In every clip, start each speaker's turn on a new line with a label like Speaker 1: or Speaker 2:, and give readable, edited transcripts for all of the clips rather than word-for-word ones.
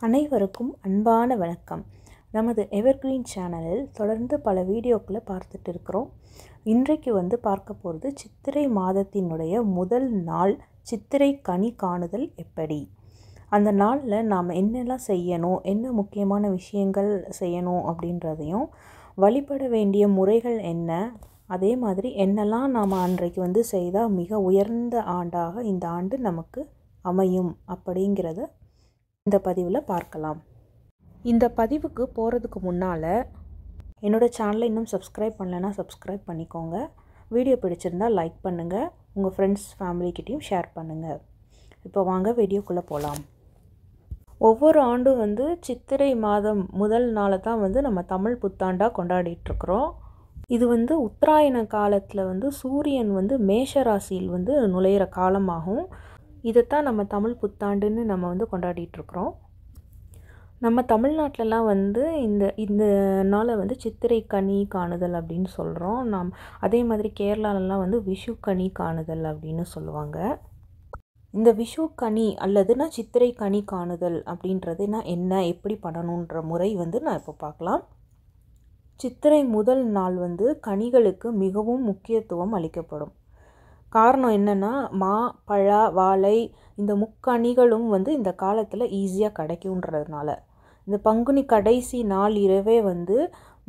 Speaker 1: அனைவருக்கும் அன்பான வணக்கம். நமது எவர்கிரீன் சேனலில் தொடர்ந்து பல வீடியோக்களை பார்த்துட்டு இருக்கிறோம். இன்றைக்கு பார்க்க போகிறது சித்திரை மாதத்தினுடைய முதல் நாள் சித்திரை கனி காணுதல் எப்படி, அந்த நாளில் நாம் என்னெல்லாம் செய்யணும், என்ன முக்கியமான விஷயங்கள் செய்யணும் அப்படின்றதையும், வழிபட வேண்டிய முறைகள் என்ன, அதே மாதிரி என்னெல்லாம் நாம் அன்றைக்கு செய்தால் மிக உயர்ந்த ஆண்டாக இந்த ஆண்டு நமக்கு அமையும் அப்படிங்கிறத இந்த பதிவில் பார்க்கலாம். இந்த பதிவுக்கு போகிறதுக்கு முன்னால் என்னோடய சேனலை இன்னும் சப்ஸ்கிரைப் பண்ணலைன்னா சப்ஸ்கிரைப் பண்ணிக்கோங்க. வீடியோ பிடிச்சிருந்தால் லைக் பண்ணுங்கள், உங்கள் ஃப்ரெண்ட்ஸ் ஃபேமிலிக்கிட்டையும் ஷேர் பண்ணுங்கள். இப்போ வாங்க வீடியோக்குள்ளே போகலாம். ஒவ்வொரு ஆண்டும் சித்திரை மாதம் முதல் நாளை தான் நம்ம தமிழ் புத்தாண்டாக கொண்டாடிட்டுருக்குறோம். இது உத்தராயண காலத்தில் சூரியன் மேஷ ராசியில் நுழையிற காலமாகும். இதைத்தான் நம்ம தமிழ் புத்தாண்டுன்னு நம்ம கொண்டாடிட்டுருக்குறோம். நம்ம தமிழ்நாட்டிலலாம் இந்த இந்த நாளை சித்திரை கனி காணுதல் அப்படின்னு சொல்கிறோம். அதே மாதிரி கேரளாலலாம் விஷு கனி காணுதல் அப்படின்னு சொல்லுவாங்க. இந்த விஷு கனி அல்லதுனா சித்திரை கனி காணுதல் அப்படின்றதுனா என்ன, எப்படி பண்ணணுன்ற முறை நான் இப்போ பார்க்கலாம். சித்திரை முதல் நாள் கனிகளுக்கு மிகவும் முக்கியத்துவம் அளிக்கப்படும். காரணம் என்னென்னா, மா, பழா, வாழை இந்த முக்கனிகளும் இந்த காலத்தில் ஈஸியாக கிடைக்குன்றதுனால இந்த பங்குனி கடைசி நாள் இரவே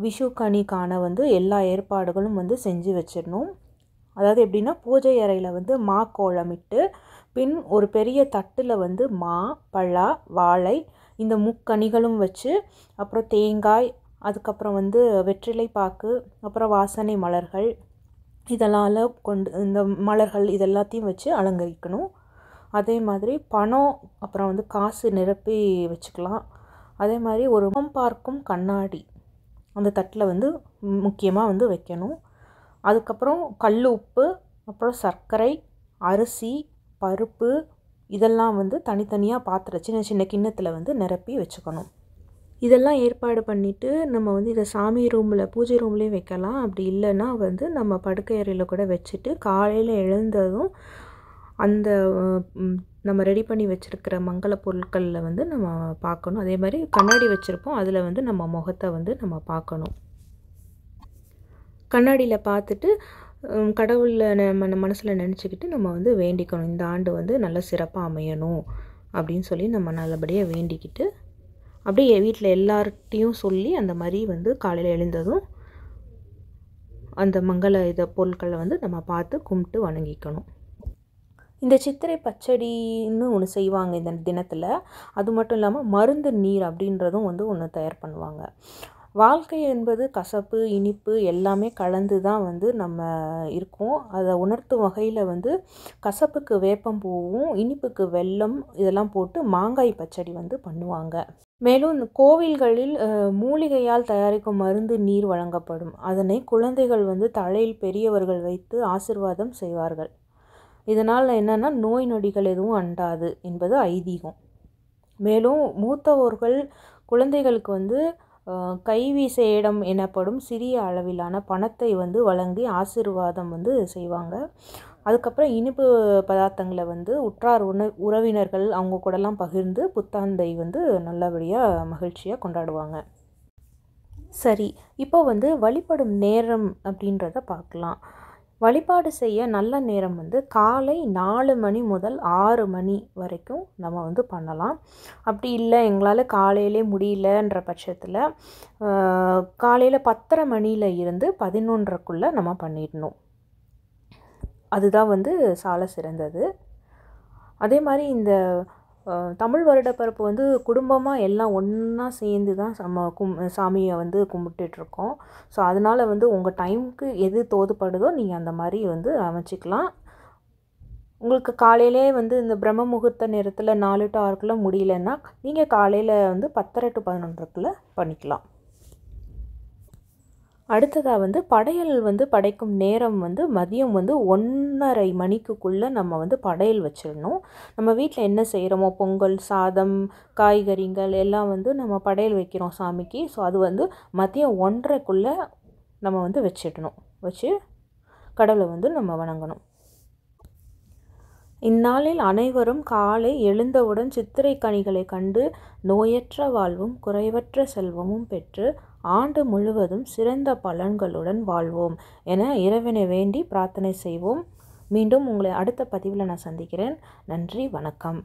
Speaker 1: விஷு கனிக்கான எல்லா ஏற்பாடுகளும் செஞ்சு வச்சிடணும். அதாவது எப்படின்னா, பூஜை அறையில் மா கோலமிட்டு பின் ஒரு பெரிய தட்டில் மா, பழா, வாழை இந்த முக்கனிகளும் வச்சு, அப்புறம் தேங்காய், அதுக்கப்புறம் வெற்றிலை பாக்கு, அப்புறம் வாசனை மலர்கள் இதெல்லாம் கொண்டு இந்த மலர்கள் இதெல்லாத்தையும் வச்சு அலங்கரிக்கணும். அதே மாதிரி பணம், அப்புறம் காசு நிரப்பி வச்சுக்கலாம். அதே மாதிரி ஒரு முகம் பார்க்கும் கண்ணாடி அந்த தட்டில் முக்கியமாக வைக்கணும். அதுக்கப்புறம் கல் உப்பு, அப்புறம் சர்க்கரை, அரிசி, பருப்பு இதெல்லாம் தனித்தனியாக பாத்திரம் சின்ன சின்ன கிண்ணத்தில் நிரப்பி வச்சுக்கணும். இதெல்லாம் ஏற்பாடு பண்ணிவிட்டு நம்ம இதை சாமி ரூமில் பூஜை ரூம்லேயும் வைக்கலாம். அப்படி இல்லைன்னா நம்ம படுக்கை அறையில் கூட வச்சுட்டு காலையில் எழுந்ததும் அந்த நம்ம ரெடி பண்ணி வச்சுருக்கிற மங்கள பொருட்களில் நம்ம பார்க்கணும். அதே மாதிரி கண்ணாடி வச்சுருப்போம், அதில் நம்ம முகத்தை நம்ம பார்க்கணும். கண்ணாடியில் பார்த்துட்டு கடவுளில் நம்ம மனசில் நினச்சிக்கிட்டு நம்ம வேண்டிக்கணும். இந்த ஆண்டு நல்ல சிறப்பாக அமையணும் அப்படின்னு சொல்லி நம்ம நல்லபடியாக வேண்டிக்கிட்டு அப்படியே வீட்டில் எல்லார்ட்டையும் சொல்லி அந்த மாதிரி காலையில் எழுந்ததும் அந்த மங்கள பொருட்களை நம்ம பார்த்து கும்பிட்டு வணங்கிக்கணும். இந்த சித்திரை பச்சடின்னு ஒன்று செய்வாங்க இந்த தினத்தில். அது மட்டும் இல்லாமல் மருந்து நீர் அப்படின்றதும் ஒன்று தயார் பண்ணுவாங்க. வாழ்க்கை என்பது கசப்பு, இனிப்பு எல்லாமே கலந்து தான் நம்ம இருக்கோம். அதை உணர்த்தும் வகையில் கசப்புக்கு வேப்பம்பூவும், இனிப்புக்கு வெல்லம் இதெல்லாம் போட்டு மாங்காய் பச்சடி பண்ணுவாங்க. மேலும் கோவில்களில் மூலிகையால் தயாரிக்கும் மருந்து நீர் வழங்கப்படும். அதனை குழந்தைகள் தலையில் பெரியவர்கள் வைத்து ஆசிர்வாதம் செய்வார்கள். இதனால் என்னென்னா, நோய் நொடிகள் எதுவும் அண்டாது என்பது ஐதீகம். மேலும் மூத்தவர்கள் குழந்தைகளுக்கு கைவீசேடம் எனப்படும் சிறிய அளவிலான பணத்தை வழங்கி ஆசீர்வாதம் செய்வாங்க. அதுக்கப்புறம் இனிப்பு பதார்த்தங்களை உற்றார் உறவினர்கள் அவங்க கூடலாம் பகிர்ந்து புத்தாண்டை நல்லபடியாக மகிழ்ச்சியாக கொண்டாடுவாங்க. சரி, இப்போ வழிபடும் நேரம் அப்படின்றத பார்க்கலாம். வழிபாடு செய்ய நல்ல நேரம் காலை 4 மணி முதல் 6 மணி வரைக்கும் நம்ம பண்ணலாம். அப்படி இல்லை எங்களால் காலையிலே முடியலன்ற பட்சத்தில் காலையில் 10:30 மணியில் இருந்து 11:30க்குள்ளே நம்ம பண்ணிடணும். அதுதான் சால சிறந்தது. அதே மாதிரி இந்த தமிழ் வருடப்பிறப்பு குடும்பமாக எல்லாம் ஒன்றா சேர்ந்து தான் சாமியை கும்பிட்டுட்ருக்கோம். ஸோ அதனால் உங்கள் டைமுக்கு எது தோதுப்படுதோ நீங்கள் அந்த மாதிரி அமைச்சிக்கலாம். உங்களுக்கு காலையிலே இந்த பிரம்ம முகூர்த்த நேரத்தில் 4 to 6க்குள்ளே முடியலன்னா நீங்கள் காலையில் 10:30 to 11:30க்குள்ளே பண்ணிக்கலாம். அடுத்ததாக படையல் படைக்கும் நேரம் மதியம் 1:30 மணிக்குள்ளே நம்ம படையல் வச்சிடணும். நம்ம வீட்டில் என்ன செய்கிறோமோ பொங்கல், சாதம், காய்கறிகள் எல்லாம் நம்ம படையல் வைக்கிறோம் சாமிக்கு. ஸோ அது மதியம் 1:30க்குள்ளே நம்ம வச்சிடணும். வச்சு கடவுளை வந்து நம்ம வணங்கணும். இந்நாளில் அனைவரும் காலை எழுந்தவுடன் சித்திரை கனிகளை கண்டு நோயற்ற வாழ்வும் குறைவற்ற செல்வமும் பெற்று ஆண்டு முழுவதும் சிறந்த பலன்களுடன் வாழ்வோம் என இறைவனை வேண்டி பிரார்த்தனை செய்வோம். மீண்டும் உங்களை அடுத்த பதிவில் நான் சந்திக்கிறேன். நன்றி, வணக்கம்.